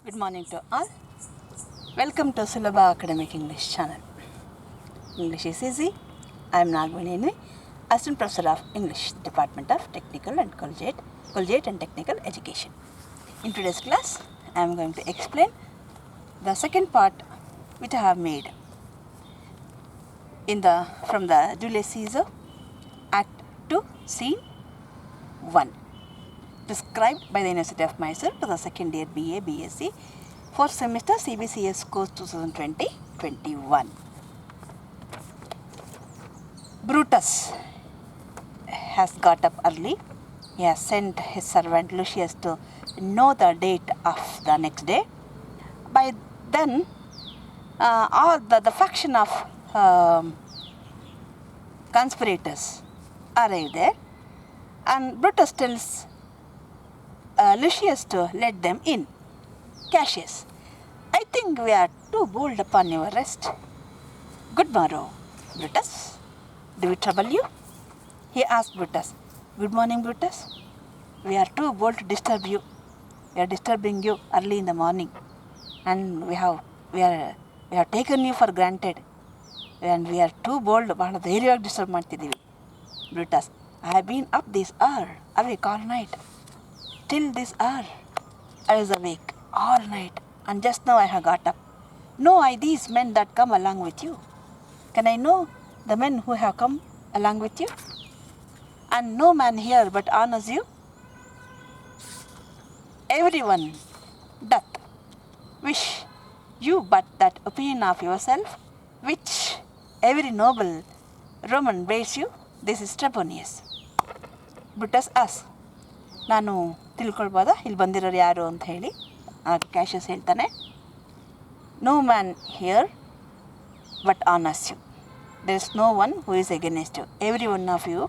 Good morning to all. Welcome to Sulabha Academic English channel. English is easy. I am Nagmani, Assistant Professor of English, Department of Technical and Collegiate and Technical Education. In today's class, I am going to explain the second part which I have made from the Julius Caesar Act 2, Scene 1. Prescribed by the University of Mysore to the second year BA, BSc, fourth semester CBCS course 2020-21. Brutus has got up early. He has sent his servant Lucius to know the date of the next day. By then, all the faction of conspirators arrive there, and Brutus tells Lucius to let them in. Cassius, I think we are too bold upon your arrest. Good morrow, Brutus. Do we trouble you? He asked Brutus. Good morning, Brutus. We are too bold to disturb you. We are disturbing you early in the morning, and we have taken you for granted, and we are too bold. ಬಹಳ ಧೈರ್ಯವಾಗಿ disturb ಮಾಡ್ತಿದ್ದೀವಿ. Brutus, I have been up this hour, awake all night. Till this hour, I was awake all night, and just now I have got up. Know I these men that come along with you? Can I know the men who have come along with you? And no man here but honors you. Everyone doth wish you but that opinion of yourself, which every noble Roman bears you. This is Trebonius. Brutus asks, ನಾನು ತಿಳ್ಕೊಳ್ಬೋದಾ ಇಲ್ಲಿ ಬಂದಿರೋರು ಯಾರು ಅಂತ ಹೇಳಿ? Cassius ಹೇಳ್ತಾನೆ, no man here but honours you. There is no one who is against you. Every one of you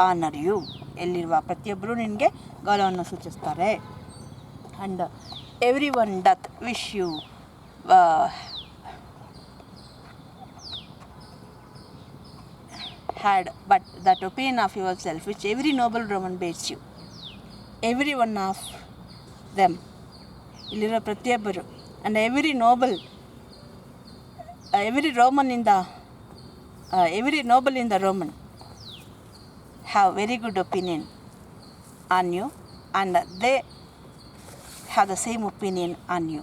honour you. ಎಲ್ಲಿರುವ ಪ್ರತಿಯೊಬ್ಬರು ನಿನಗೆ ಗೌರವವನ್ನು ಸೂಚಿಸ್ತಾರೆ. And every one doth wish you had but that opinion of yourself which every noble Roman bears you. Every one of them, ಇಲ್ಲಿರೋ ಪ್ರತಿಯೊಬ್ಬರು, and every noble in the Roman have very good opinion on you, and they have the same opinion on you.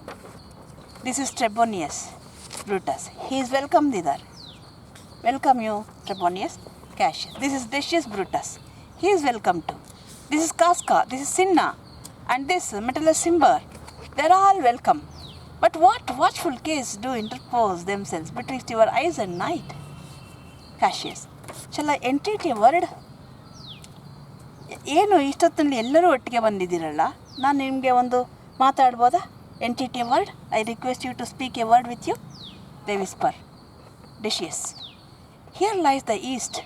This is Trebonius. Brutus, he is welcome thither. Welcome you, Trebonius. Cassius, this is Decius Brutus. He is welcome too. This is Casca, this is Cinna, and this Metellus Cimber. They are all welcome. But what watchful case do interpose themselves betwixt your eyes and night? Cassius, shall I entreat a word? ಏನು ಇಷ್ಟೊತ್ತಿನಲ್ಲಿ ಎಲ್ಲರೂ ಒಟ್ಟಿಗೆ ಬಂದಿದ್ದೀರಲ್ಲ, ನಾನು ನಿಮಗೆ ಒಂದು ಮಾತಾಡ್ಬೋದಾ? Entreat a word. I request you to speak a word with you. They whisper. Decius, here lies the east.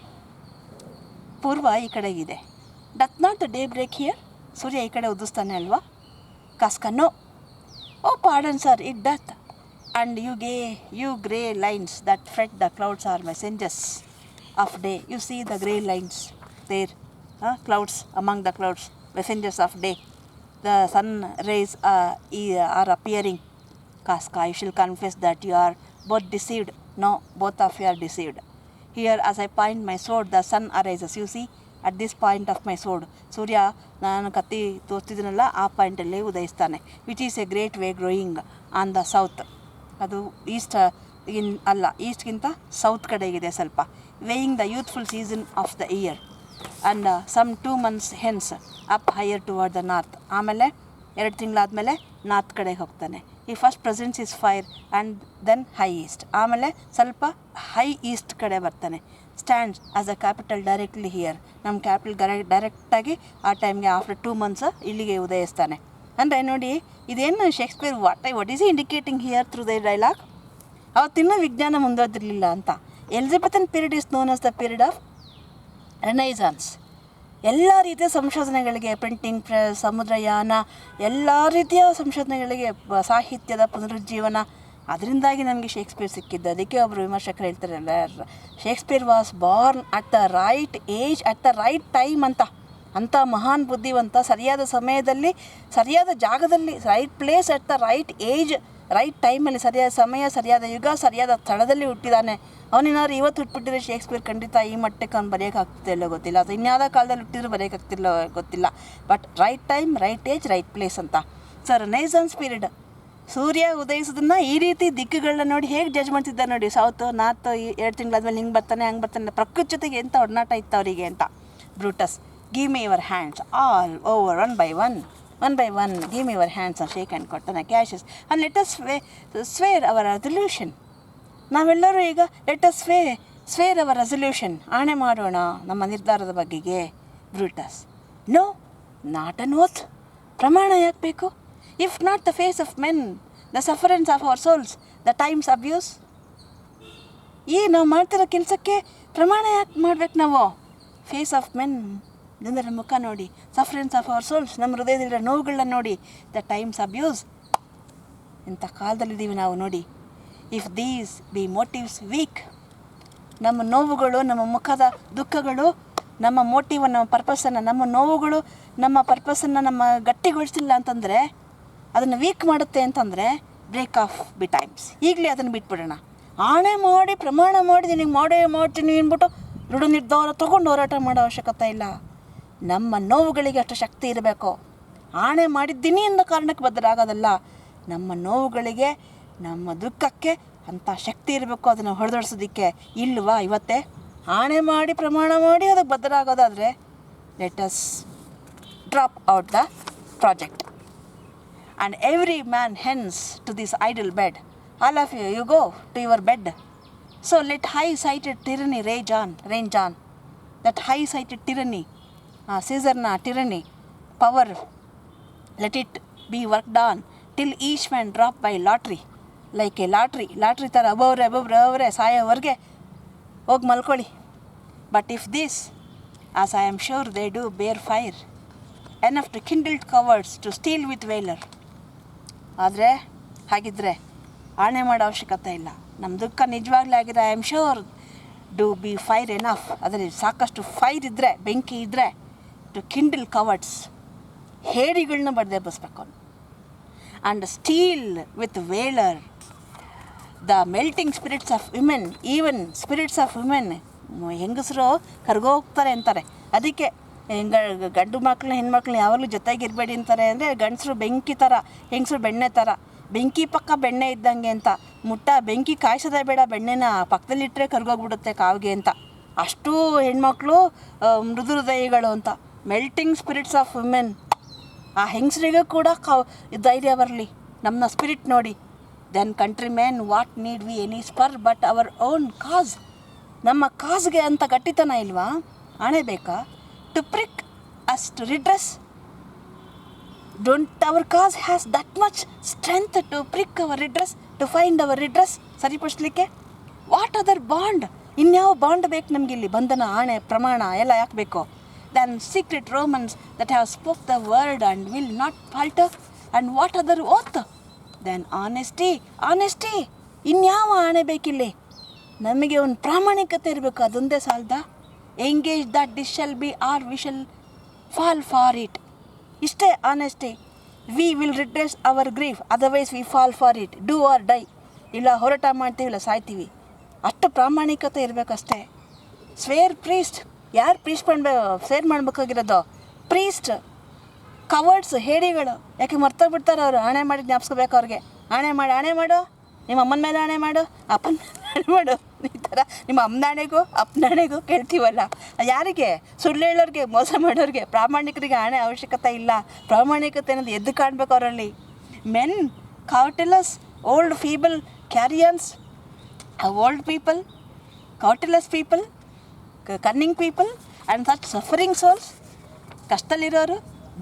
ಪೂರ್ವ ಈ ಕಡೆಗಿದೆ. Doth not the day break here. ಸೂರ್ಯ ಈ ಕಡೆ ಉದಿಸ್ತಾನೆ ಅಲ್ವಾ? Casca, no. O pardon sir, it doth. And you grey lines that fret the clouds are messengers of day. You see the grey lines there, clouds, among the clouds, messengers of day. The sun rays are appearing. Casca, you shall confess that you are both deceived. No, both of you are deceived. Here as I point my sword, the sun arises. You see, at this point of my sword, ಸೂರ್ಯ ನಾನು ಕತ್ತಿ ತೋರಿಸ್ತಿದ್ದೀನಲ್ಲ ಆ ಪಾಯಿಂಟಲ್ಲಿ ಉದಯಿಸ್ತಾನೆ. Which is a great way growing on the south. ಅದು ಈಸ್ಟ್ಗಿಂತ south ಕಡೆಗಿದೆ ಸ್ವಲ್ಪ. Weighing the youthful season of the year. And some 2 months hence up higher toward the north. ಆಮೇಲೆ 2 ತಿಂಗಳಾದಮೇಲೆ ನಾರ್ತ್ ಕಡೆಗೆ ಹೋಗ್ತಾನೆ. He first presence is fire and then high east. ಆಮೇಲೆ ಸ್ವಲ್ಪ ಹೈ ಈಸ್ಟ್ ಕಡೆ ಬರ್ತಾನೆ. Stands as a capitol directly here. ನಮ್ಮ capital ಡೈರೆಕ್ಟಾಗಿ ಆ ಟೈಮ್ಗೆ ಆಫ್ಟರ್ 2 months ಇಲ್ಲಿಗೆ ಉದಯಿಸ್ತಾನೆ. ಅಂದರೆ ನೋಡಿ, ಇದೇನು Shakespeare what is indicating here through the dialogue? ಅವತ್ತಿನ್ನೂ ವಿಜ್ಞಾನ ಮುಂದುವರೆದಿರಲಿಲ್ಲ ಅಂತ. Elizabethan period is known as the period of renaissance. ಎಲ್ಲ ರೀತಿಯ ಸಂಶೋಧನೆಗಳಿಗೆ, ಪ್ರಿಂಟಿಂಗ್ ಪ್ರೆಸ್, ಸಮುದ್ರಯಾನ, ಎಲ್ಲ ರೀತಿಯ ಸಂಶೋಧನೆಗಳಿಗೆ, ಸಾಹಿತ್ಯದ ಪುನರುಜ್ಜೀವನ, ಅದರಿಂದಾಗಿ ನಮಗೆ ಶೇಕ್ಸ್ಪಿಯರ್ ಸಿಕ್ಕಿದ್ದು. ಅದಕ್ಕೆ ಒಬ್ಬರು ವಿಮರ್ಶಕರು ಹೇಳ್ತಾರಲ್ಲ, Shakespeare was Born at the right age at the right time ಅಂತ. ಅಂಥ ಮಹಾನ್ ಬುದ್ಧಿವಂತ ಸರಿಯಾದ ಸಮಯದಲ್ಲಿ ಸರಿಯಾದ ಜಾಗದಲ್ಲಿ right place at the right age right ಟೈಮಲ್ಲಿ ಸರಿಯಾದ ಸಮಯ ಸರಿಯಾದ ಯುಗ ಸರಿಯಾದ ಸ್ಥಳದಲ್ಲಿ ಹುಟ್ಟಿದ್ದಾನೆ. ಅವನೇನಾದ್ರು ಇವತ್ತು ಹುಟ್ಬಿಟ್ಟಿದ್ರೆ ಶೇಕ್ಸ್ಪಿಯರ್ ಖಂಡಿತ ಈ ಮಟ್ಟಕ್ಕೆ ಅವ್ನು ಬರೆಯೋಕ್ಕಾಗ್ತಿಲ್ಲೋ ಗೊತ್ತಿಲ್ಲ, ಅದು ಇನ್ಯಾವುದೋ ಕಾಲದಲ್ಲಿ ಹುಟ್ಟಿದ್ರು ಬರೆಯೋಕ್ಕಾಗ್ತಿಲ್ಲೋ ಗೊತ್ತಿಲ್ಲ. But right time right age right place ಅಂತ. ಸೊ ರೆನೈಸನ್ಸ್ ಪೀರಿಯಡ್ ಸೂರ್ಯ ಉದಯಿಸೋದನ್ನು ಈ ರೀತಿ ದಿಕ್ಕುಗಳನ್ನ ನೋಡಿ ಹೇಗೆ ಜಡ್ಜ್ ಮಾಡ್ತಿದ್ದಾರೆ ನೋಡಿ. ಸೌತು ನಾರ್ತು 2 ತಿಂಗಳಾದ್ಮೇಲೆ ಹಿಂಗೆ ಬರ್ತಾನೆ ಹಂಗೆ ಬರ್ತಾನೆ, ಪ್ರಕೃತಿ ಜೊತೆಗೆ ಎಂಥ ಒಡನಾಟ ಇತ್ತು ಅವರಿಗೆ ಅಂತ. Brutus, give me your hands all over one by one, give me your hands ಅಂತ ಶೇಕ್ ಹ್ಯಾಂಡ್ ಕೊಡ್ತಾನೆ Cassius. And let us swear our resolution. ನಾವೆಲ್ಲರೂ ಈಗ let us swear our resolution, ಆಣೆ ಮಾಡೋಣ ನಮ್ಮ ನಿರ್ಧಾರದ ಬಗೆಗೆ. Brutus, no not an oath. ಪ್ರಮಾಣ ಯಾಕೆ ಬೇಕು? If not the face of men, the sufferance of our souls, the time's abuse. ನಾವು ಮಾಡ್ತಿರೋ ಕೆಲಸಕ್ಕೆ ಪ್ರಮಾಣ ಯಾಕೆ ಮಾಡ್ಬೇಕು ನಾವು? ಫೇಸ್ ಆಫ್ ಮೆನ್, ಜನರ ಮುಖ ನೋಡಿ. ಸಫರೆನ್ಸ್ ಆಫ್ ಅವರ್ ಸೋಲ್ಸ್, ನಮ್ಮ ಹೃದಯದಲ್ಲಿರೋ ನೋವುಗಳನ್ನ ನೋಡಿ. ದ ಟೈಮ್ಸ್ ಅಬ್ಯೂಸ್, ಇಂಥ ಕಾಲದಲ್ಲಿದ್ದೀವಿ ನಾವು ನೋಡಿ. If these be motives weak, ನಮ್ಮ ನೋವುಗಳು, ನಮ್ಮ ಮುಖದ ದುಃಖಗಳು, ನಮ್ಮ ಮೋಟಿವ್, ನಮ್ಮ ಪರ್ಪಸನ್ನು, ನಮ್ಮ ನೋವುಗಳು ನಮ್ಮ ಪರ್ಪಸನ್ನು ನಮ್ಮ ಗಟ್ಟಿಗೊಳಿಸಿಲ್ಲ ಅಂತಂದರೆ, ಅದನ್ನು ವೀಕ್ ಮಾಡುತ್ತೆ ಅಂತಂದರೆ, ಬ್ರೇಕ್ ಆಫ್ ಬಿ ಟೈಮ್ಸ್. ಈಗಲೇ ಅದನ್ನು ಬಿಟ್ಬಿಡೋಣ. ಆಣೆ ಮಾಡಿ ಪ್ರಮಾಣ ಮಾಡಿ ನಿನಗೆ ಮಾಡೇ ಮಾಡ್ತೀನಿ ಅಂದ್ಬಿಟ್ಟು ದೃಢ ನಿರ್ಧಾರ ತೊಗೊಂಡು ಹೋರಾಟ ಮಾಡೋ ಅವಶ್ಯಕತೆ ಇಲ್ಲ. ನಮ್ಮ ನೋವುಗಳಿಗೆ ಅಷ್ಟು ಶಕ್ತಿ ಇರಬೇಕು. ಆಣೆ ಮಾಡಿದ್ದೀನಿ ಅನ್ನೋ ಕಾರಣಕ್ಕೆ ಬದ್ಧರಾಗೋದಲ್ಲ. ನಮ್ಮ ನೋವುಗಳಿಗೆ, ನಮ್ಮ ದುಃಖಕ್ಕೆ ಅಂಥ ಶಕ್ತಿ ಇರಬೇಕು ಅದನ್ನು ಹೊಡೆದೋಡಿಸೋದಕ್ಕೆ. ಇಲ್ವಾ ಇವತ್ತೇ? ಆಣೆ ಮಾಡಿ ಪ್ರಮಾಣ ಮಾಡಿ ಅದಕ್ಕೆ ಬದ್ಧರಾಗೋದಾದರೆ let us drop out the project. And every man hence to this idle bed. All of you go to your bed. So let high sighted tyranny range on. That high sighted tyranny, ಸೀಸರ್ನ tyranny power, let it be worked on till each man drop by lottery. Like a lottery ಥರ ಒಬ್ಬೊಬ್ಬರೇ ಸಾಯೋವರೆಗೆ ಹೋಗಿ ಮಲ್ಕೊಳ್ಳಿ. But if this, as I am sure they do bear fire enough to kindled cowards to steel with valour. ಆದರೆ ಹಾಗಿದ್ದರೆ ಆಣೆ ಮಾಡೋ ಅವಶ್ಯಕತೆ ಇಲ್ಲ. ನಮ್ಮ ದುಃಖ ನಿಜವಾಗ್ಲೂ ಆಗಿದೆ, I am sure do be fire enough. ಅದರಲ್ಲಿ ಸಾಕಷ್ಟು ಫೈರ್ ಇದ್ದರೆ, ಬೆಂಕಿ ಇದ್ದರೆ, ಟು ಕಿಂಡಲ್ ಕವರ್ಡ್ಸ್, ಹೇಡಿಗಳನ್ನ ಬಡ್ದೆ ಬಸ್ಬೇಕು ಅವನು. And steel with valour the melting spirits of women. Even spirits of women, ಹೆಂಗಸರು ಕರ್ಗೋಗ್ತಾರೆ ಅಂತಾರೆ. ಅದಕ್ಕೆ ಗಂಡು ಮಕ್ಕಳನ್ನ ಹೆಣ್ಮಕ್ಳನ್ನ ಯಾವಾಗಲೂ ಜೊತೆಗಿರಬೇಡಿ ಅಂತಾರೆ. ಅಂದರೆ ಗಂಡಸರು ಬೆಂಕಿ ಥರ, ಹೆಂಗಸರು ಬೆಣ್ಣೆ ಥರ. ಬೆಂಕಿ ಪಕ್ಕ ಬೆಣ್ಣೆ ಇದ್ದಂಗೆ ಅಂತ. ಬೆಂಕಿ ಕಾಯಿಸೋದೇ ಬೇಡ, ಬೆಣ್ಣೆನ ಪಕ್ಕದಲ್ಲಿಟ್ಟರೆ ಕರ್ಗೋಗ್ಬಿಡುತ್ತೆ ಕಾವಿಗೆ ಅಂತ. ಅಷ್ಟೂ ಹೆಣ್ಮಕ್ಳು ಮೃದು ಹೃದಯಗಳು ಅಂತ. Melting spirits of women. ಆ ಹೆಂಗಸರಿಗೂ ಕೂಡ ಧೈರ್ಯ ಬರಲಿ, ನಮ್ಮ ಸ್ಪಿರಿಟ್ ನೋಡಿ. Then country men, what need we any spur but our own cause. ನಮ್ಮ ಕಾಸ್ಗೆ ಅಂತ ಗಟ್ಟಿತನ ಇಲ್ವಾ? ಆಣೆ ಬೇಕಾ? To prick us to redress. Don't our cause has that much strength to prick our redress, to find our redress, ಸರಿಪಡಿಸ್ಲಿಕ್ಕೆ. What other bond? ಇನ್ಯಾವ bond ಬೇಕು ನಮಗಿಲ್ಲಿ? ಬಂಧನ, ಆಣೆ, ಪ್ರಮಾಣ ಎಲ್ಲ ಯಾಕೆ ಬೇಕು? Then secret Romans that have spoke the word and will not falter. And what other oath? Then honesty. ಇನ್ಯಾವ ಆಣೆ ಬೇಕಿಲ್ಲಿ? ನಮಗೆ ಒಂದು ಪ್ರಾಮಾಣಿಕತೆ ಇರಬೇಕು, ಅದೊಂದೇ ಸಾಲದ. Engage that this shall be or we shall fall for it. ಇಷ್ಟೇ honesty. We will redress our grief, otherwise we fall for it. Do or die. ಇಲ್ಲ ಹೋರಾಟ ಮಾಡ್ತೀವಿ, ಇಲ್ಲ ಸಾಯ್ತೀವಿ. ಅಷ್ಟು ಪ್ರಾಮಾಣಿಕತೆ ಇರಬೇಕಷ್ಟೇ. Swear priest. ಯಾರು ಪ್ರೀಸ್ಟ್ ಸೇರ್ ಮಾಡಬೇಕಾಗಿರೋದು? ಪ್ರೀಸ್ಟ್. ಕವರ್ಡ್ಸ್, ಹೇಡಿಗಳು. ಯಾಕೆ ಮರ್ತೋಗ್ಬಿಡ್ತಾರೆ ಅವರು. ಆಣೆ ಮಾಡಿ ಜ್ಞಾಪಿಸ್ಕೋಬೇಕು ಅವ್ರಿಗೆ. ಆಣೆ ಮಾಡು, ನಿಮ್ಮ ಅಮ್ಮನ ಮೇಲೆ ಆಣೆ ಮಾಡು, ಅಪ್ಪನ ಆಣೆ ಮಾಡು. ಈ ಥರ ನಿಮ್ಮ ಅಮ್ಮನಾಣೆಗೂ ಅಪ್ಪನಾಣೆಗೂ ಕೇಳ್ತೀವಲ್ಲ. ಯಾರಿಗೆ? ಸುಳ್ಳು ಹೇಳೋರಿಗೆ, ಮೋಸ ಮಾಡೋರಿಗೆ. ಪ್ರಾಮಾಣಿಕರಿಗೆ ಆಣೆ ಅವಶ್ಯಕತೆ ಇಲ್ಲ. ಪ್ರಾಮಾಣಿಕತೆ ಅನ್ನೋದು ಎದ್ದು ಕಾಣಬೇಕು ಅವರಲ್ಲಿ. Men cautelous, old feeble carrions, old people, cautelous people, cunning people and such suffering souls. ಕಷ್ಟದಲ್ಲಿರೋರು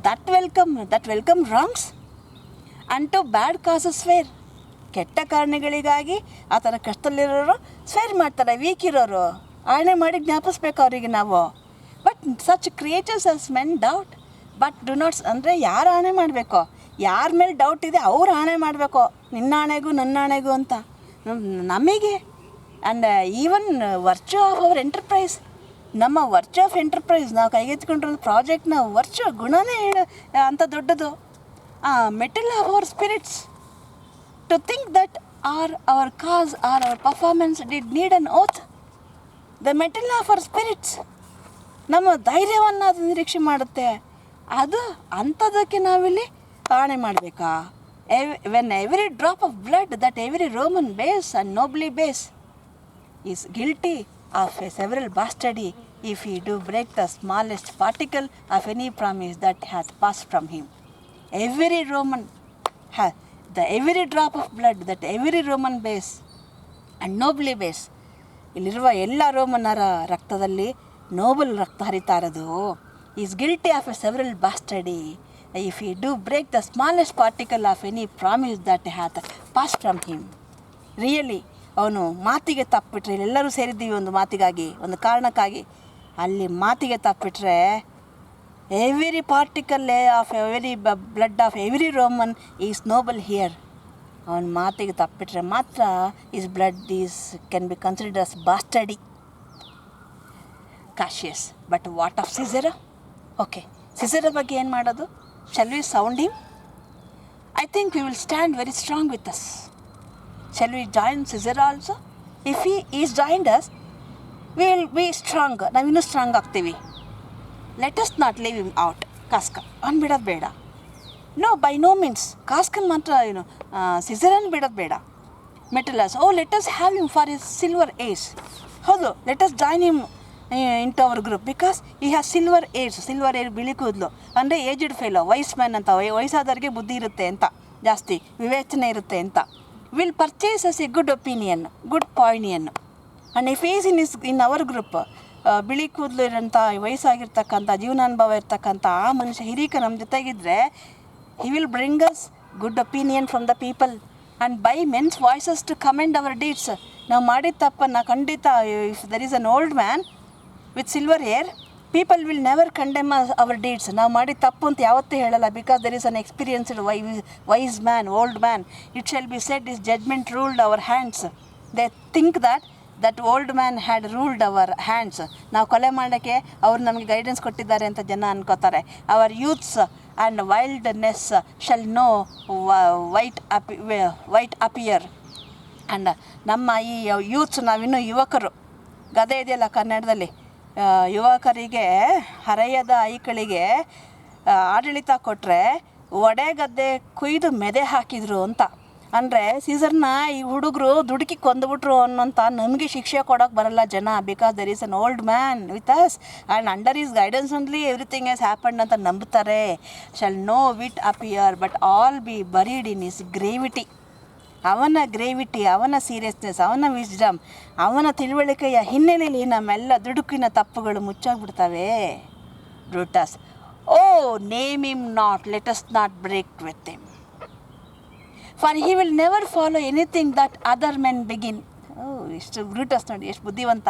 that welcome wrongs and to bad causes swear. ಕೆಟ್ಟ ಕಾರಣಗಳಿಗಾಗಿ ಆ ಥರ ಕಷ್ಟದಲ್ಲಿರೋರು ಸ್ವೇರ್ ಮಾಡ್ತಾರೆ. ವೀಕ್ ಇರೋರು ಆಣೆ ಮಾಡಿ ಜ್ಞಾಪಿಸ್ಬೇಕು ಅವರಿಗೆ ನಾವು. But such creators as men doubt but do knots. ಅಂದರೆ ಯಾರು ಆಣೆ ಮಾಡಬೇಕು? ಯಾರ ಮೇಲೆ ಡೌಟ್ ಇದೆ ಅವ್ರು ಆಣೆ ಮಾಡಬೇಕು. ನಿನ್ನ ಆಣೆಗೂ ನನ್ನ ಆಣೆಗೂ ಅಂತ ನಮಗೆ. And even virtue of our enterprise. ನಮ್ಮ ವರ್ಚ್ ಆಫ್ ಎಂಟರ್ಪ್ರೈಸ್, ನಾವು ಕೈಗೆತ್ತಿಕೊಂಡಿರೋ ಪ್ರಾಜೆಕ್ಟ್ನ ವರ್ಚ ಗುಣನೇ ಅಂಥ ದೊಡ್ಡದು. Mettle of our spirits, to think that our cause or our performance did need an oath. The metal of our spirits, ನಮ್ಮ ಧೈರ್ಯವನ್ನು ಅದು ನಿರೀಕ್ಷೆ ಮಾಡುತ್ತೆ. ಅದು ಅಂಥದಕ್ಕೆ ನಾವಿಲ್ಲಿ ಆಣೆ ಮಾಡಬೇಕಾ? When every drop of blood that every Roman bears and nobly bears is guilty of a several bastardy if he do break the smallest particle of any promise that hath passed from him. Every Roman hath the every drop of blood that every Roman base and nobly base, ಇಲ್ಲಿರುವ ಎಲ್ಲ ರೋಮನರ ರಕ್ತದಲ್ಲಿ Nobel ರಕ್ತ ಹರಿತಾ ಇರೋದು, is guilty of a several bastardy if he do break the smallest particle of any promise that hath passed from him. Really ಅವನು ಮಾತಿಗೆ ತಪ್ಪಿಟ್ರೆ, ಎಲ್ಲರೂ ಸೇರಿದ್ದೀವಿ ಒಂದು ಮಾತಿಗಾಗಿ, ಒಂದು ಕಾರಣಕ್ಕಾಗಿ, ಅಲ್ಲಿ ಮಾತಿಗೆ ತಪ್ಪಿಟ್ರೆ every particle of every blood of every Roman is noble here. ಅವನ ಮಾತಿಗೆ ತಪ್ಪಿಟ್ರೆ ಮಾತ್ರ is blood can be considered as bastardy. Cassius. But what of Caesar? Okay, Caesar ಬಗ್ಗೆ ಏನು ಮಾಡೋದು? Shall we sound him? I think we will stand very strong with us. Shall we join Caesar also? If he is joined us, we will be strong. ನಾವಿನ್ನೂ strong ಆಗ್ತೀವಿ. Let us not leave him out. Casca ಅವ್ನು ಬಿಡೋದು ಬೇಡ. No, by no means ಕಾಸ್ಕನ್ ಮಾತ್ರ ಏನು ಸಿಸರನ್ನು ಬಿಡೋದು ಬೇಡ. Metellus, let us have him for his silver age. ಹೌದು, let us join him into our group because he has silver age. Silver age ಬಿಳಿ ಕೂದಲು ಅಂದರೆ ಏಜ್ಡ್ ಫೆಲೋ, ವೈಸ್ ಮ್ಯಾನ್ ಅಂತ, ವಯಸ್ಸಾದವ್ರಿಗೆ ಬುದ್ಧಿ ಇರುತ್ತೆ ಅಂತ, ಜಾಸ್ತಿ ವಿವೇಚನೆ ಇರುತ್ತೆ ಅಂತ. Will purchase us a good opinion, good opinion. And if he's in our group, ಬಿಳಿ ಕೂದಲು ಇರೋಂಥ, ವಯಸ್ಸಾಗಿರ್ತಕ್ಕಂಥ, ಜೀವನಾನುಭವ ಇರ್ತಕ್ಕಂಥ ಆ ಮನುಷ್ಯ ಹಿರೀಕ ನಮ್ಮ ಜೊತೆಗಿದ್ದರೆ, he will bring us good opinion from the people and by men's voices to commend our deeds. ನಾವು ಮಾಡಿದ ತಪ್ಪನ್ನು ಖಂಡಿತ, if there is an old man with silver hair, people will never condemn our deeds. ನಾವು ಮಾಡಿದ ತಪ್ಪು ಅಂತ ಯಾವತ್ತೂ ಹೇಳಲ್ಲ, because there is an experienced wise man, old man. It shall be said his judgment ruled our hands. They think that old man had ruled our hands. ನಾವು ಕೊಲೆ ಮಾಡೋಕ್ಕೆ ಅವ್ರು ನಮಗೆ ಗೈಡೆನ್ಸ್ ಕೊಟ್ಟಿದ್ದಾರೆ ಅಂತ ಜನ ಅನ್ಕೋತಾರೆ. Our youths and wildness shall no whit appear. And ನಮ್ಮ ಈ ಯೂತ್ಸ್, ನಾವಿನ್ನೂ ಯುವಕರು, ಗದೆ ಇದೆಯಲ್ಲ ಕನ್ನಡದಲ್ಲಿ, ಯುವಕರಿಗೆ ಹರೆಯದ ಐಕಳಿಗೆ ಆಡಳಿತ ಕೊಟ್ಟರೆ ಒಡೆಗದ್ದೆ ಕುಯ್ದು ಮೆದೆ ಹಾಕಿದರು ಅಂತ. ಅಂದರೆ ಸೀಸರ್ನ ಈ ಹುಡುಗರು ದುಡುಕಿ ಕೊಂದುಬಿಟ್ರು ಅನ್ನೋಂಥ ನಮಗೆ ಶಿಕ್ಷೆ ಕೊಡೋಕೆ ಬರಲ್ಲ ಜನ, because there is an old man with us and under his guidance only everything has happened ಅಂತ ನಂಬುತ್ತಾರೆ. Shall no whit appear but all be buried in his gravity. ಅವನ ಗ್ರೇವಿಟಿ, ಅವನ ಸೀರಿಯಸ್ನೆಸ್, ಅವನ ವಿಸ್ಡಮ್, ಅವನ ತಿಳುವಳಿಕೆಯ ಹಿನ್ನೆಲೆಯಲ್ಲಿ ನಮ್ಮೆಲ್ಲ ದುಡುಕಿನ ತಪ್ಪುಗಳು ಮುಚ್ಚಾಗ್ಬಿಡ್ತವೆ. Brutus, name him not, let us not break with him, for he will never follow anything that other men begin. ಎಷ್ಟು ಬ್ರೂಟಸ್ ನೋಡಿ, ಎಷ್ಟು ಬುದ್ಧಿವಂತ.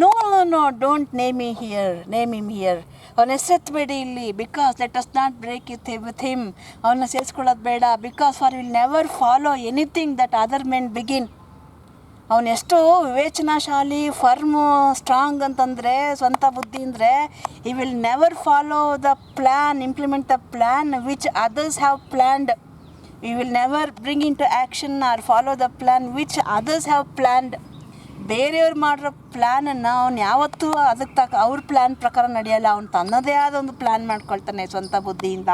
No, don't name him here. ಅವನ ಹೆಸರೆತ್ತಬೇಡಿ ಇಲ್ಲಿ, because let us not break with him. ಅವನ್ನ ಸೇರಿಸ್ಕೊಳ್ಳೋದು ಬೇಡ, because for will never follow anything that other men begin. ಅವನೆಷ್ಟು ವಿವೇಚನಾಶಾಲಿ, ಫರ್ಮು, ಸ್ಟ್ರಾಂಗ್ ಅಂತಂದರೆ, ಸ್ವಂತ ಬುದ್ಧಿ ಅಂದರೆ, he will never follow the plan, implement the plan which others have planned. We will never bring into action or follow the plan which others have planned. ಬೇರೆಯವ್ರು ಮಾಡಿರೋ ಪ್ಲ್ಯಾನನ್ನು ಅವ್ನು ಯಾವತ್ತೂ ಅದಕ್ಕೆ ಅವ್ರ ಪ್ಲ್ಯಾನ್ ಪ್ರಕಾರ ನಡೆಯಲ್ಲ. ಅವ್ನು ತನ್ನದೇ ಆದ ಒಂದು ಪ್ಲ್ಯಾನ್ ಮಾಡ್ಕೊಳ್ತಾನೆ ಸ್ವಂತ ಬುದ್ಧಿಯಿಂದ.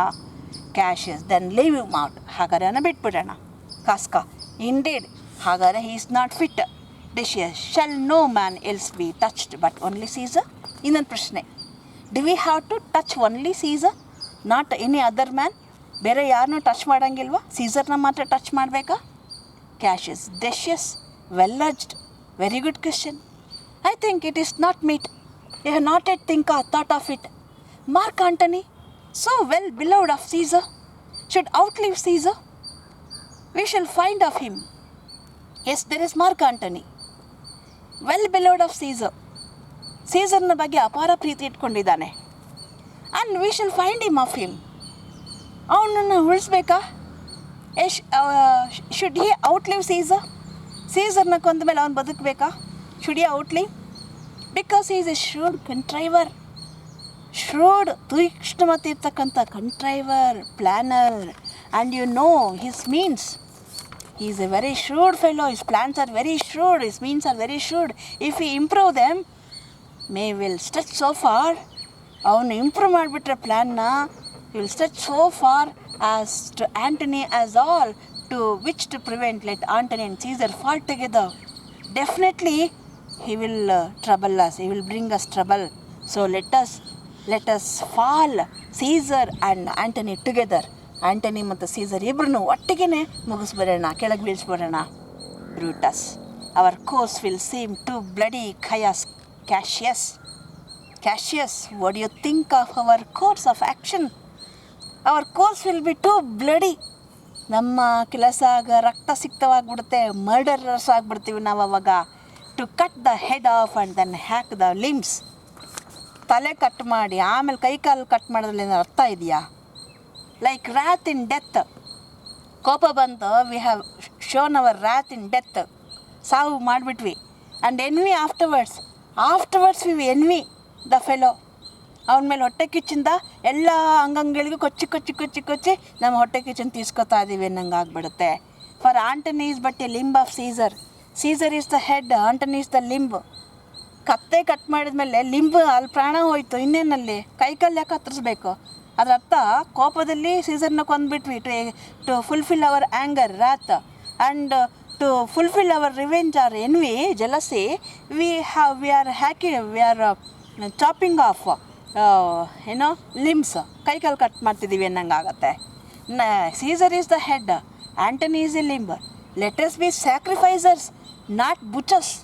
Cassius, then leave him out. ಹಾಗಾದ್ರೆ ಅವನ್ನ ಬಿಟ್ಬಿಡೋಣ. ಕಾಸ್ಕ, ಇಂಡೀಡ್, ಹಾಗಾದ್ರೆ he is not fit. Decius, shall no man else be touched but only Caesar. ಇನ್ನೊಂದು ಪ್ರಶ್ನೆ, do we have to touch only Caesar, not any other man? ಬೇರೆ ಯಾರನ್ನೂ touch ಮಾಡೋಂಗಿಲ್ವಾ? ಸೀಸರ್ನ ಮಾತ್ರ ಟಚ್ ಮಾಡಬೇಕಾ? Cassius, Decius, well urged, very good question. I think it is not meet. You have not yet thought of it. Mark Antony, so well beloved of Caesar, should outlive Caesar. We shall find of him. Yes, there is Mark Antony, well beloved of Caesar. ಸೀಸರ್ನ ಬಗ್ಗೆ ಅಪಾರ ಪ್ರೀತಿ ಇಟ್ಕೊಂಡಿದ್ದಾನೆ. And we shall find him of him. ಅವನನ್ನು ಉಳಿಸ್ಬೇಕಾ? Should he ಔಟ್ಲಿವ್ Caesar? ಸೀಸರ್ನ ಕೊಂದ ಮೇಲೆ ಅವನು ಬದುಕಬೇಕಾ? Should he outlive? Because is a shrewd contriver. Shrewd ತೀಕ್ಷ್ಣಮತಿ ಇರ್ತಕ್ಕಂಥ contriver, planner, and you know his means. He is a very shrewd fellow. His plans are very shrewd. His means are very shrewd. If we improve them, may will stretch so far. ಅವನು improve ಮಾಡಿಬಿಟ್ರೆ ಪ್ಲ್ಯಾನ್ನ, he will stretch so far as to Antony as all, to which to prevent let Antony and Caesar fall together. Definitely he will trouble us. He will bring us trouble. So let us fall Caesar and Antony together. Antony ಮತ್ತು Caesar ಇಬ್ಬರನ್ನು ಒಟ್ಟಿಗೆ ಮುಗಿಸ್ಬಿಡೋಣ, ಕೆಳಗೆ ಬೀಳಿಸ್ಬಿಡೋಣ. Brutus, our course will seem too bloody. Caius, Cassius, what do you think of our course of action? Our course will be too bloody. ನಮ್ಮ ಕೆಲಸ ಆಗ ರಕ್ತಸಿಕ್ತವಾಗಿಬಿಡುತ್ತೆ, ಮರ್ಡರರ್ಸ್ ಆಗಿಬಿಡ್ತೀವಿ ನಾವು ಅವಾಗ. To cut the head off and then hack the limbs. ತಲೆ cut ಮಾಡಿ ಆಮೇಲೆ ಕೈಕಾಲು ಕಟ್ ಮಾಡೋದ್ರಲ್ಲಿ ಅರ್ಥ ಇದೆಯಾ? Like wrath in death. ಕೋಪ ಬಂತು, we have shown our wrath in death. ಸಾವು ಮಾಡಿಬಿಟ್ವಿ. And envy afterwards we envy the fellow. ಅವನ ಮೇಲೆ ಹೊಟ್ಟೆ ಕಿಚ್ಚಿಂದ ಎಲ್ಲ ಅಂಗಂಗಳಿಗೂ ಕೊಚ್ಚಿ ನಮ್ಮ ಹೊಟ್ಟೆ ಕಿಚ್ಚನ್ನು ತೀಸ್ಕೊತಾ ಇದ್ದೀವಿ ಅನ್ನಂಗೆ ಆಗ್ಬಿಡುತ್ತೆ. For Antony is but a limb of Caesar is the head, Antony is the limb. ಕತ್ತೆ ಕಟ್ ಮಾಡಿದ್ಮೇಲೆ ಲಿಂಬ್ ಅಲ್ಲಿ ಪ್ರಾಣ ಹೋಯ್ತು, ಇನ್ನೇನಲ್ಲಿ ಕೈಕಲ್ಲಿ ಯಾಕೆ ಹತ್ತಿಸ್ಬೇಕು? ಅದರ ಅರ್ಥ ಕೋಪದಲ್ಲಿ ಸೀಸರ್ನ ಕೊಂದ್ಬಿಟ್ವಿ. To fulfil our anger, wrath, and to fulfil our revenge or envy, jealousy, we are chopping off limbs, ಕೈಕಾಲು ಕಟ್ ಮಾಡ್ತಿದ್ದೀವಿ ಅನ್ನಂಗೆ ಆಗುತ್ತೆ. Caesar is the head, Antony is a limb. Let us be sacrificers, not butchers.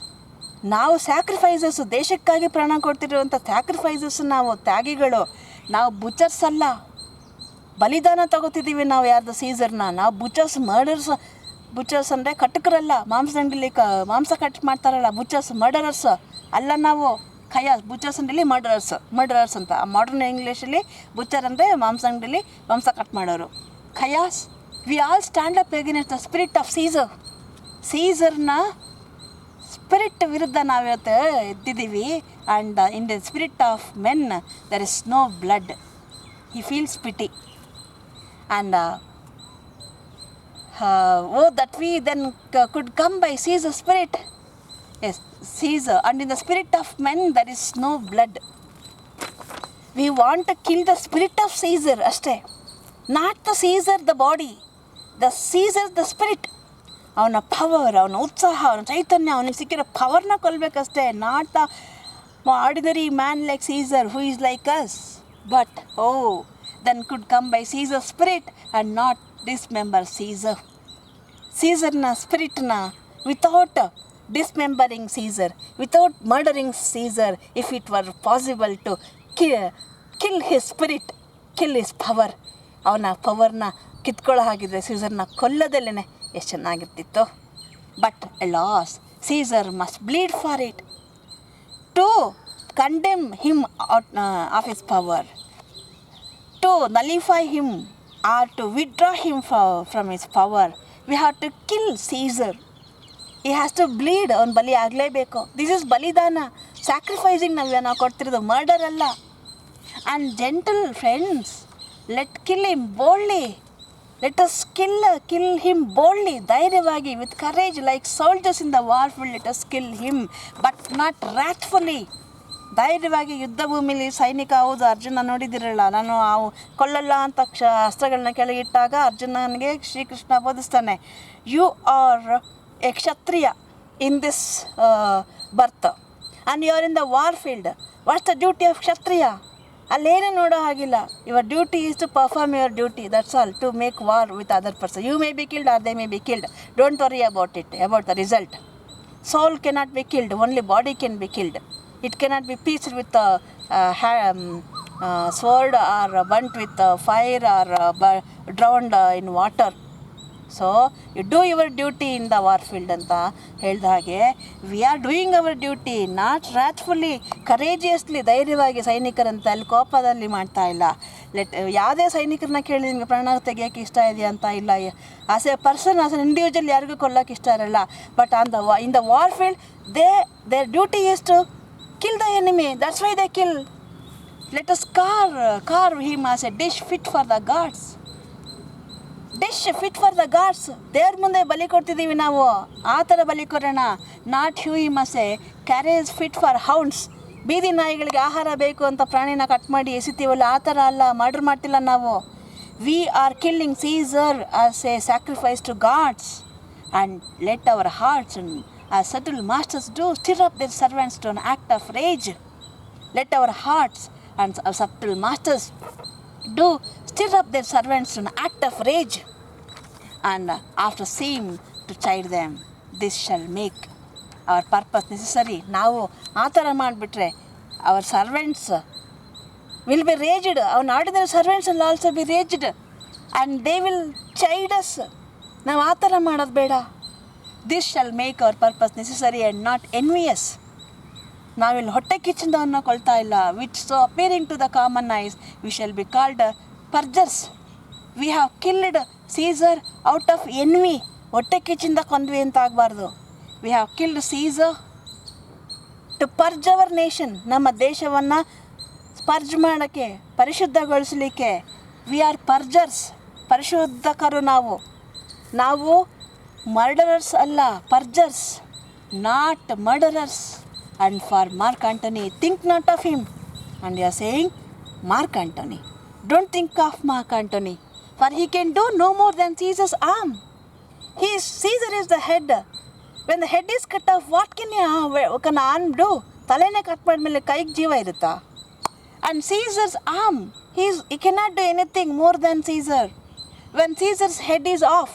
ನಾವು sacrificers, ದೇಶಕ್ಕಾಗಿ ಪ್ರಾಣ ಕೊಡ್ತಿರುವಂಥ ಸ್ಯಾಕ್ರಿಫೈಸರ್ಸ್ ನಾವು, ತ್ಯಾಗಿಗಳು. ನಾವು ಬುಚರ್ಸ್ ಅಲ್ಲ, ಬಲಿದಾನ ತಗೋತಿದ್ದೀವಿ ನಾವು ಯಾರ್ದು? ಸೀಸರ್ನ. ನಾವು ಬುಚರ್ಸ್, ಬುಚರ್ಸ್ ಅಂದರೆ ಕಟಕರಲ್ಲ, ಮಾಂಸದಂಗಲಿ ಮಾಂಸ ಕಟ್ ಮಾಡ್ತಾರಲ್ಲ, ಬುಚರ್ಸ್, ಮರ್ಡರರ್ಸ್ ಅಲ್ಲ ನಾವು. ಖಯಾಸ್, ಬುಚರ್ಸ್ ಅಂಗಡಿಲಿ ಮರ್ಡರರ್ಸ್ ಅಂತ. ಮಾಡರ್ನ್ ಇಂಗ್ಲೀಷಲ್ಲಿ ಬುಚರ್ ಅಂದರೆ ಮಾಂಸದಂಗಡಿಲಿ ಮಾಂಸ ಕಟ್ ಮಾಡೋರು. Caius, we all stand up against the spirit of ಸೀಸರ್ನ ಸ್ಪಿರಿಟ್ ವಿರುದ್ಧ ನಾವಿವತ್ತು ಎದ್ದಿದ್ದೀವಿ. And in the spirit of men there is no blood. He feels pity and that we then could come by Caesar's spirit. Yes, Caesar. And in the spirit of men there is no blood. We want to kill the spirit of Caesar ಅಷ್ಟೇ, not the Caesar the body, the Caesar the spirit. ಅವನ power, ಅವನ ಉತ್ಸಾಹ, ಅವನ ಚೈತನ್ಯ, ಅವನಿಗೆ ಸಿಕ್ಕಿರೋ ಪವರ್ನ ಕೊಲ್ಲಬೇಕಷ್ಟೇ. Not the ordinary man like Caesar who is like us, but then could come by Caesar's spirit and not dismember Caesar. Caesarನ ಸ್ಪಿರಿಟ್ನ without dismembering Caesar, without murdering Caesar, if it were possible to kill his spirit, kill his power, ಅವನ ಪವರ್ನ ಕಿತ್ಕೊಳ್ಳೋ ಹಾಗಿದ್ರೆ ಸೀಸರ್ನ ಕೊಲ್ಲದಲ್ಲೇ ಎಷ್ಟು ಚೆನ್ನಾಗಿರ್ತಿತ್ತು. But alas, Caesar must bleed for it. To condemn him out of his power, to nullify him or to withdraw him from his power, we have to kill Caesar. He has to bleed. ಅವನು ಬಲಿ ಆಗಲೇಬೇಕು. This is ಬಲಿದಾನ, sacrificing ನಾವು ಕೊಡ್ತಿರೋದು, murder ಅಲ್ಲ. And gentle friends, let kill him boldly. Let us kill him boldly, ಧೈರ್ಯವಾಗಿ, with courage, like soldiers in the war field. Let us kill him but not wrathfully. ಧೈರ್ಯವಾಗಿ ಯುದ್ಧ ಭೂಮಿಲಿ ಸೈನಿಕ. ಹೌದು, ಅರ್ಜುನ ನೋಡಿದಿರಲ್ಲ, ನಾನು ಕೊಲ್ಲಲ್ಲ ಅಂತ ಅಸ್ತ್ರಗಳನ್ನ ಕೆಳಗಿಟ್ಟಾಗ ಅರ್ಜುನನಿಗೆ ಶ್ರೀಕೃಷ್ಣ ಬೋಧಿಸ್ತಾನೆ, you are a kshatriya in this birth and you are in the war field. What's the duty of kshatriya? ಅಲ್ಲೇನು ನೋಡೋ ಹಾಗಿಲ್ಲ. Your duty is to perform your duty, that's all. To make war with other person. You may be killed or they may be killed. Don't worry about it, about the result. Soul cannot be killed, only body can be killed. It cannot be pierced with sword or burnt with fire or drowned in water. So you do your duty in the war field ಅಂತ ಹೇಳಿದ ಹಾಗೆ, we are doing our duty not wrathfully, courageously, ಧೈರ್ಯವಾಗಿ. ಸೈನಿಕರಂತ ಅಲ್ಲಿ ಕೋಪದಲ್ಲಿ ಮಾಡ್ತಾ ಇಲ್ಲ. ಯಾವುದೇ ಸೈನಿಕರನ್ನ ಕೇಳಿ ನಿಮಗೆ ಪ್ರಾಣ ತೆಗಿಯೋಕ್ಕೆ ಇಷ್ಟ ಇದೆಯಾ ಅಂತ ಇಲ್ಲ. As a person, as an individual ಯಾರಿಗೂ ಕೊಲ್ಲೋಕೆ ಇಷ್ಟ ಇರಲ್ಲ. But in the war field their duty is to kill the enemy. That's why they kill. Let us carve him as a dish fit for the gods. Dish fit for the gods. ದೇವ್ರ ಮುಂದೆ ಬಲಿ ಕೊಡ್ತಿದ್ದೀವಿ ನಾವು, ಆ ಥರ ಬಲಿ ಕೊಡೋಣ. Not hew him as a carcass fit for hounds. ಬೀದಿ ನಾಯಿಗಳಿಗೆ ಆಹಾರ ಬೇಕು ಅಂತ ಪ್ರಾಣಿನ ಕಟ್ ಮಾಡಿ ಎಸಿತೀವಲ್ಲ, ಆ ಥರ ಅಲ್ಲ, ಮರ್ಡರ್ ಮಾಡ್ತಿಲ್ಲ ನಾವು. We are killing Caesar as a sacrifice to gods. And let our hearts and as subtle masters do, stir up their servants to an act of rage. Let our hearts and our subtle masters do stir up their servants to an act of rage. And after seem to chide them, this shall make our purpose necessary. ನಾವು ಆ ಥರ ಮಾಡಿಬಿಟ್ರೆ our servants will be raged. Our ordinary servants will also be raged. And they will chide us. ನಾವು ಆ ಥರ ಮಾಡೋದು ಬೇಡ. This shall make our purpose necessary and not envious. ನಾವಿಲ್ಲಿ ಹೊಟ್ಟೆ ಕಿಚ್ಚಿಂದವನ್ನು ಕೊಳ್ತಾ ಇಲ್ಲ. Which so appearing to the common eyes we shall be called purgers. We have killed Caesar out of envy. ಹೊಟ್ಟೆ ಕಿಚ್ಚಿಂದ ಕೊಂದ್ವಿ ಅಂತ ಆಗಬಾರ್ದು. We have killed Caesar to purge our nation. ನಮ್ಮ ದೇಶವನ್ನು ಪರ್ಜ್ ಮಾಡೋಕ್ಕೆ, ಪರಿಶುದ್ಧಗೊಳಿಸಲಿಕ್ಕೆ. ವಿ ಆರ್ ಪರ್ಜರ್ಸ್, ಪರಿಶುದ್ಧಕರು ನಾವು. ನಾವು ಮರ್ಡರರ್ಸ್ ಅಲ್ಲ, purgers, not murderers. And for Mark Antony, think not of him. And you are saying Mark Antony. Don't think of Mark Antony, for he can do no more than Caesar's arm. Caesar is the head. When the head is cut off, what can arm do? ತಲೆನೇ cut ಮಾಡಿದ್ಮೇಲೆ ಕೈಗೆ ಜೀವ ಇರುತ್ತಾ? And Caesar's arm, he cannot do anything more than Caesar. When Caesar's head is off,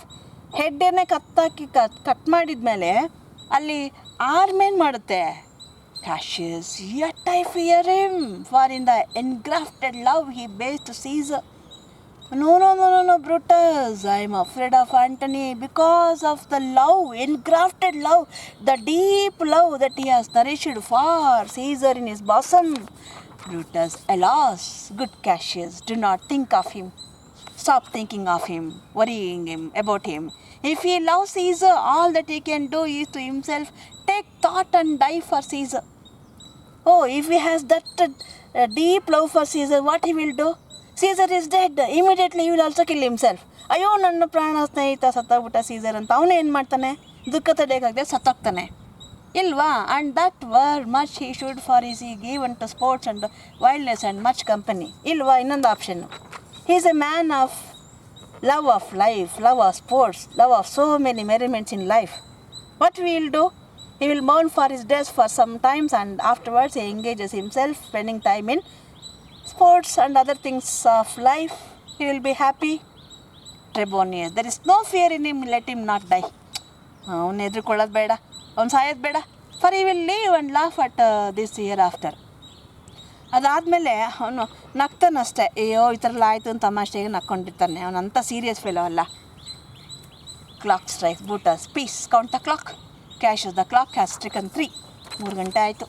ಹೆಡ್ಡನ್ನೇ cut ಮಾಡಿದ ಮೇಲೆ ಅಲ್ಲಿ arm ಏನು ಮಾಡುತ್ತೆ? Cassius, yet I fear him, for in the engrafted love he bears to Caesar. No, Brutus, I am afraid of Antony because of the love, engrafted love, the deep love that he has nourished for Caesar in his bosom. Brutus, alas, good Cassius, do not think of him. Stop thinking of him, worrying him about him. If he loves Caesar, all that he can do is to himself take thought and die for Caesar. Oh, if he has that deep love for Caesar, what he will do? Caesar is dead. Immediately he will also kill himself. ಅಯ್ಯೋ, ನನ್ನ ಪ್ರಾಣ ಸ್ನೇಹಿತ ಸತ್ತೋಗ್ಬಿಟ್ಟ Caesar ಅಂತ ಅವನು ಏನು ಮಾಡ್ತಾನೆ? ದುಃಖ ತಡೆಯೋಕ್ಕಾಗದೆ ಸತ್ತೋಗ್ತಾನೆ ಇಲ್ವಾ? And that were much he should for is ಈ given to sports and wildness and much company ಇಲ್ವಾ? ಇನ್ನೊಂದು ಆಪ್ಷನ್ನು, he is a man of life, love of sports, love of so many merriments in life. What he will do? He will mourn for his death for some times, and afterwards he engages himself, spending time in sports and other things of life. He will be happy. Trebonius, there is no fear in him, let him not die. ಅವನು ಹೆದರ್ಕೊಳ್ಳೋದು ಬೇಡ, ಅವ್ನು ಸಾಯೋದು ಬೇಡ. For he will live and laugh at this hereafter. ಅದಾದಮೇಲೆ ಅವನು ನಗ್ತಾನಷ್ಟೇ. ಅಯ್ಯೋ ಈ ಥರ ಆಯಿತು ಅಂತ ತಮಾಷೆಗೆ ನಕ್ಕೊಂಡಿರ್ತಾನೆ. ಅವನಂತ ಸೀರಿಯಸ್ ಫೆಲೋ ಅಲ್ಲ. Clock strikes, Brutus, peace, count the clock. Cassius, the clock has stricken 3. 3 ಗಂಟೆ ಆಯಿತು.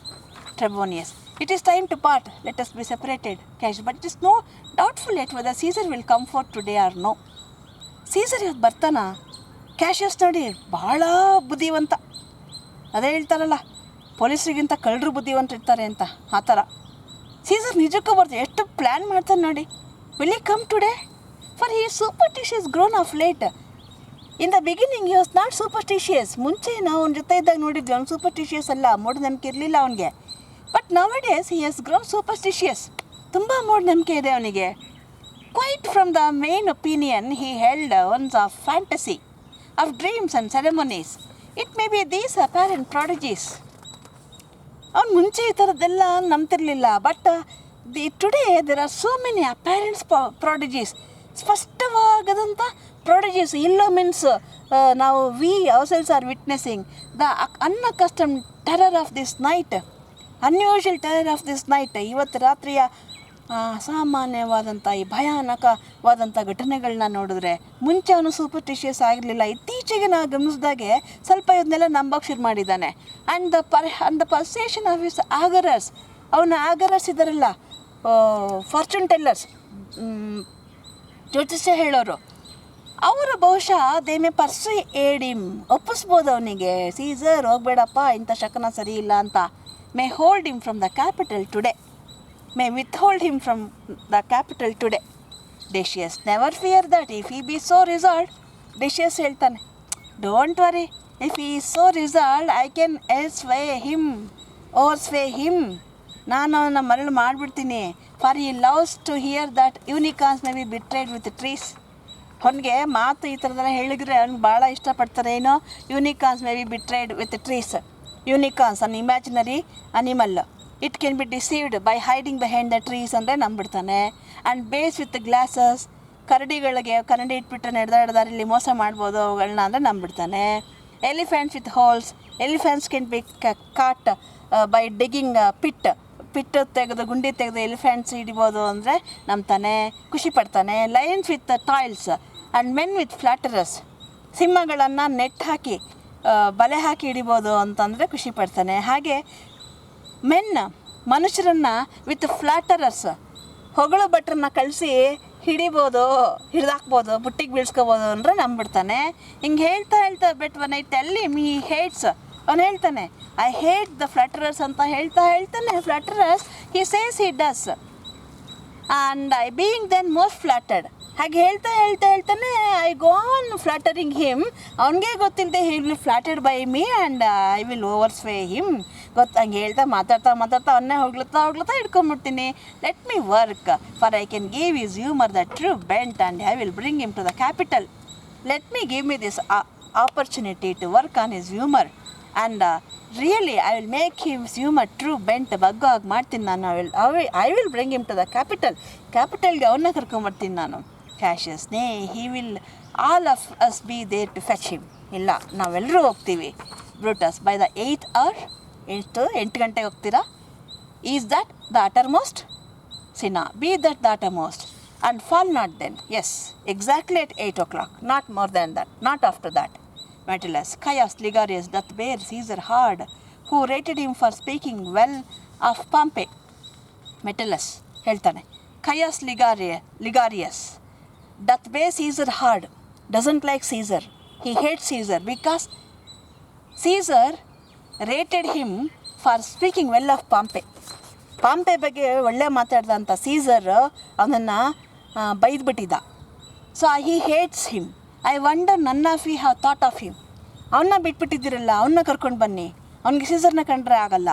Trebonius, it is time to part, let us be separated. Cassius, but it is no doubtful yet whether Caesar will come for today or no. Caesar ಇವತ್ತು ಬರ್ತಾನ? Cashews ನೋಡಿ ಭಾಳ ಬುದ್ಧಿವಂತ. ಅದೇ ಹೇಳ್ತಾರಲ್ಲ, ಪೊಲೀಸರಿಗಿಂತ ಕಳ್ಳರು ಬುದ್ಧಿವಂತರಿರ್ತಾರೆ ಅಂತ, ಆ ಥರ. ಸೀಸರ್ ನಿಜಕ್ಕೂ ಬರ್ತಾರೆ, ಎಷ್ಟು ಪ್ಲ್ಯಾನ್ ಮಾಡ್ತಾನೆ ನೋಡಿ. Will he come today? For he is superstitious grown of late. In the beginning he was not superstitious. ಮುಂಚೆ ನಾವು ಅವ್ನ ಜೊತೆ ಇದ್ದಾಗ ನೋಡಿದ್ವಿ, ಅವ್ನು ಸೂಪರ್ಟಿಷಿಯಸ್ ಅಲ್ಲ, ಮೂಢನಂಬಿಕೆ ಇರಲಿಲ್ಲ ಅವನಿಗೆ. But nowadays he has grown superstitious. ತುಂಬ ಮೂಢನಂಬಿಕೆ ಇದೆ ಅವನಿಗೆ. Quite from the main opinion he held once of fantasy, of dreams and ceremonies. It may be these apparent prodigies. ಅವ್ನು ಮುಂಚೆ ಈ ಥರದ್ದೆಲ್ಲ ನಂಬ್ತಿರಲಿಲ್ಲ. But today there are so many apparents prodigies, ಸ್ಪಷ್ಟವಾಗದಂಥ ಪ್ರಾಡಜಿಸ್. ಇಲ್ಲೋ ಮೀನ್ಸ್ ನಾವು we ourselves are witnessing the unaccustomed terror of this night, unusual terror of this night. ಇವತ್ತು ರಾತ್ರಿಯ ಅಸಾಮಾನ್ಯವಾದಂಥ ಈ ಭಯಾನಕವಾದಂಥ ಘಟನೆಗಳನ್ನ ನೋಡಿದ್ರೆ, ಮುಂಚೆ ಅವನು ಸೂಪರ್ಟಿಷಿಯಸ್ ಆಗಿರಲಿಲ್ಲ. ಇತ್ತೀಚೆಗೆ ನಾವು ಗಮನಿಸಿದಾಗೆ ಸ್ವಲ್ಪ ಇದನ್ನೆಲ್ಲ ನಂಬಕ್ಕೆ ಶುರು ಮಾಡಿದ್ದಾನೆ. ಆ್ಯಂಡ್ ದ ಪರ್ಸೇಷನ್ ಆಫ್ ಹಿಸ್ ಆಗರರ್ಸ್, ಅವನ ಆಗರರ್ಸ್ ಇದ್ದಾರಲ್ಲ, ಫಾರ್ಚೂನ್ ಟೆಲ್ಲರ್ಸ್, ಜ್ಯೋತಿಷ್ಯ ಹೇಳೋರು, ಅವರು ಬಹುಶಃ ದೇ ಮೇ ಪರ್ಸುಯೇಡ್ ಹಿಮ್, ಒಪ್ಪಿಸ್ಬೋದು ಅವನಿಗೆ, ಸೀಸರ್ ಹೋಗಬೇಡಪ್ಪ ಇಂಥ ಶಕನ ಸರಿ ಇಲ್ಲ ಅಂತ. may hold him from the capital today, may withhold him from the capital today. Decius, never fear that if he be so resolved. Decius ಹೇಳ್ತಾನೆ, don't worry, if he is so resolved, I can oversway him. ನಾನು ಅವನ್ನ ಮರಳು ಮಾಡಿಬಿಡ್ತೀನಿ. For he loves to hear that unicorns may be betrayed with trees. ಅವನಿಗೆ ಮಾತು ಈ ಥರದೆಲ್ಲ ಹೇಳಿದ್ರೆ ಅವ್ನಿಗೆ ಭಾಳ ಇಷ್ಟಪಡ್ತಾರೆ. ಏನೋ unicorns may be betrayed with trees. Unicorns an imaginary animal, it can be deceived by hiding behind the trees ಅಂದರೆ ನಂಬಿಡ್ತಾನೆ. ಆ್ಯಂಡ್ ಬೇಸ್ ವಿತ್ ಗ್ಲಾಸಸ್, ಕರಡಿಗಳಿಗೆ ಕನ್ನಡಿ ಇಟ್ಬಿಟ್ಟು ನಡೆದಾಡದಾರಲ್ಲಿ ಮೋಸ ಮಾಡ್ಬೋದು ಅವುಗಳನ್ನ ಅಂದರೆ ನಂಬಿಡ್ತಾನೆ. Elephants with holes, elephants can be caught by digging pit ತೆಗೆದು ಗುಂಡಿ ತೆಗೆದು ಎಲಿಫೆಂಟ್ಸ್ ಹಿಡಿಬೋದು ಅಂದರೆ ನಂಬ್ತಾನೆ, ಖುಷಿ ಪಡ್ತಾನೆ. Lions with toils and men with flatterers, ಸಿಂಹಗಳನ್ನು ನೆಟ್ ಹಾಕಿ ಬಲೆ ಹಾಕಿ ಹಿಡಿಬೋದು ಅಂತಂದರೆ ಖುಷಿ ಪಡ್ತಾನೆ. ಹಾಗೆ ಮನುಷ್ಯರನ್ನು ವಿತ್ ಫ್ಲಾಟರಸ್, ಹೊಗಳು ಭಟ್ರನ್ನ ಕಳಿಸಿ ಹಿಡಿದಾಕ್ಬೋದು, ಬುಟ್ಟಿಗೆ ಬೀಳ್ಸ್ಕೊಬೋದು ಅಂದರೆ ನಂಬಿಡ್ತಾನೆ. ಹಿಂಗೆ ಹೇಳ್ತಾ but when I tell him he hates, ಅವನು ಹೇಳ್ತಾನೆ ಐ ಹೇಟ್ ದ ಫ್ಲಾಟರರ್ಸ್ ಅಂತ ಹೇಳ್ತಾನೆ flatterers, he says he does and I being then most flattered. ಹಾಗೆ ಹೇಳ್ತಾನೆ I go on flattering him. ಅವನಿಗೆ ಗೊತ್ತಿಲ್ಲದೆ he will flattered by me and I will oversway him. ಹಂಗೆ ಮಾತಾಡ್ತಾ ಅವನ್ನೇ ಹೋಗ್ಲತ್ತಾ ಹಿಡ್ಕೊಂಬಿಡ್ತೀನಿ. Let me work for I can give his humour the true bent and I will bring him to the capital. Let me give me this opportunity to work on his humour and really I will make his humour true bent. ಬಗ್ಗೋ ಆಗಿ ಮಾಡ್ತೀನಿ ನಾನು. I will bring him to the ಕ್ಯಾಪಿಟಲ್ಗೆ ಅವನ್ನ ಕರ್ಕೊಂಬರ್ತೀನಿ ನಾನು. Cassius, nay he will all of us be there to fetch him. ಇಲ್ಲ, ನಾವೆಲ್ಲರೂ ಹೋಗ್ತೀವಿ. Brutus, by the 8th hour, 8 ಗಂಟೆಗೆ ಹೋಗ್ತೀರಾ? Is that the uttermost? Cinna, be that the uttermost and fall not then. Yes, exactly at 8 o'clock, not more than that, not after that. Metellus, Caius Ligarius doth bear Caesar hard, who rated him for speaking well of Pompey. Metellus ಹೇಳ್ತಾನೆ, Caius Ligarius doth bear Caesar hard, doesn't like Caesar, he hates Caesar because Caesar rated him for speaking well of Pompey. Pompey ಬಗ್ಗೆ ಒಳ್ಳೆ ಮಾತಾಡ್ದಂಥ Caesar ಅವನನ್ನು ಬೈದ್ಬಿಟ್ಟಿದ್ದ. So he hates him. I wonder none of you have thought of him. ಅವನ್ನ ಬಿಟ್ಬಿಟ್ಟಿದ್ದೀರಲ್ಲ, ಅವನ್ನ ಕರ್ಕೊಂಡು ಬನ್ನಿ, ಅವ್ನಿಗೆ ಸೀಸರ್ನ ಕಂಡ್ರೆ ಆಗಲ್ಲ.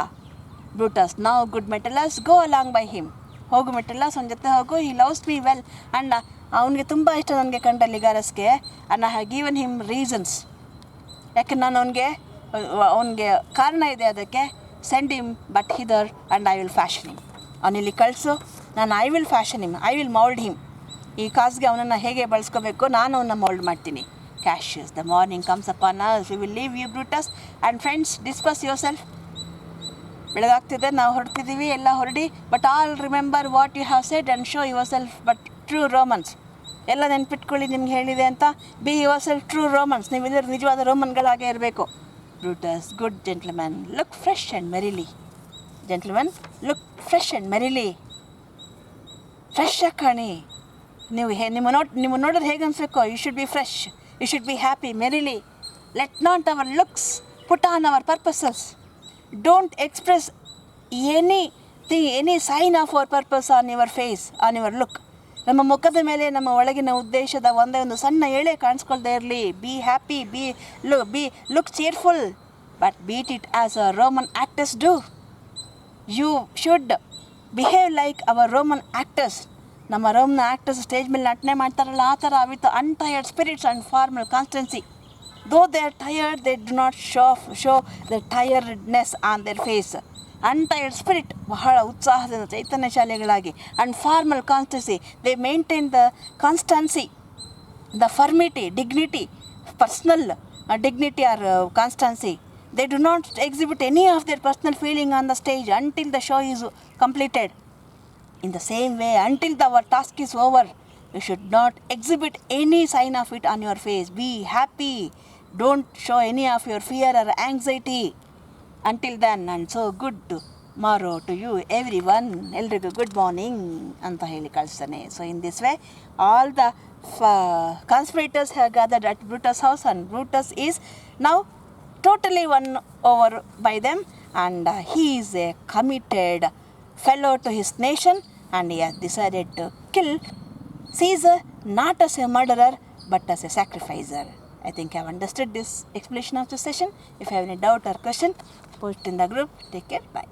ಬ್ರೂಟಸ್, ನಾವು good Metellus, go along by him. ಹೋಗು ಮೆಟಲಸ್, ಅವನ ಜೊತೆ ಹೋಗು, he loves me well and ಅವನಿಗೆ ತುಂಬ ಇಷ್ಟ ನನಗೆ ಕಂಡ ಲಿಗಾರಸ್ಗೆ. And I have given him reasons. ಯಾಕೆ ನಾನು ಅವನಿಗೆ ಕಾರಣ ಇದೆ ಅದಕ್ಕೆ. Send him but hither and I will fashion him. ಅವನಿಲ್ಲಿ ಕಳಿಸು, ನಾನು I will fashion him, I will mould him. ಈ ಕಾಸ್ಗೆ ಅವನನ್ನು ಹೇಗೆ ಬಳಸ್ಕೋಬೇಕು ನಾನು ಅವನ್ನ ಮೌಲ್ಡ್ ಮಾಡ್ತೀನಿ. Cassius, the morning comes upon us, we will leave you Brutus and friends disperse yourself. ಬೆಳಗಾಗ್ತಿದೆ, ನಾವು ಹೊರಡ್ತಿದ್ದೀವಿ, ಎಲ್ಲ ಹೊರಡಿ. But all remember what you have said and show yourself but true Romans. ಎಲ್ಲ ನೆನ್ಪಿಟ್ಕೊಳ್ಳಿ ನಿಮ್ಗೆ ಹೇಳಿದೆ ಅಂತ. Be yourself true Romans, ನೀವೆಲ್ಲರೂ ನಿಜವಾದ ರೋಮನ್ಗಳಾಗೇ ಇರಬೇಕು. Brutus, good gentleman, look fresh and merrily. Gentleman, look fresh and merrily. Fresh ಆಗಿ ಕಾಣಿ. ನಿಮ್ಮ ನೋಡೋದು ಹೇಗೆ ಅನ್ಸ್ಬೇಕು? You should be fresh, you should be happy, merrily. Let not our looks put on our purposes. Don't express any sign of our purpose on your face, on your look. ನಮ್ಮ ಮುಖದ ಮೇಲೆ ನಮ್ಮ ಒಳಗಿನ ಉದ್ದೇಶದ ಒಂದೇ ಒಂದು ಸಣ್ಣ ಎಳೆ ಕಾಣಿಸ್ಕೊಳ್ದೇ ಇರಲಿ. Be happy, be look cheerful, but beat it as a Roman actors do. You should behave like our Roman actors. ನಮ್ಮ ರೋಮನ್ ಆ್ಯಕ್ಟರ್ಸ್ ಸ್ಟೇಜ್ ಮೇಲೆ ನಟನೆ ಮಾಡ್ತಾರಲ್ಲ, ಆ ಥರ with untired spirits and formal constancy. Though they are tired, they do not show the tiredness on their face. Untired spirit, ಬಹಳ ಉತ್ಸಾಹದಿಂದ ಚೈತನ್ಯಶಾಲಿಗಳಾಗಿ. And formal constancy, they maintain the constancy, the firmity, dignity, personal dignity or constancy. They do not exhibit any of their personal feeling on the stage until the show is completed. In the same way, until our task is over, you should not exhibit any sign of it on your face. Be happy. Don't show any of your fear or anxiety. Until then, and so good tomorrow to you everyone. Eldrigu good morning anta heli kalstane. So in this way, all the conspirators have gathered at Brutus' house, and Brutus is now totally won over by them, and he is a committed fellow to his nation, and he has decided to kill Caesar not as a murderer but as a sacrificer. I think I have understood this explanation of the session. If you have any doubt or question, post in the group. Take care. Bye.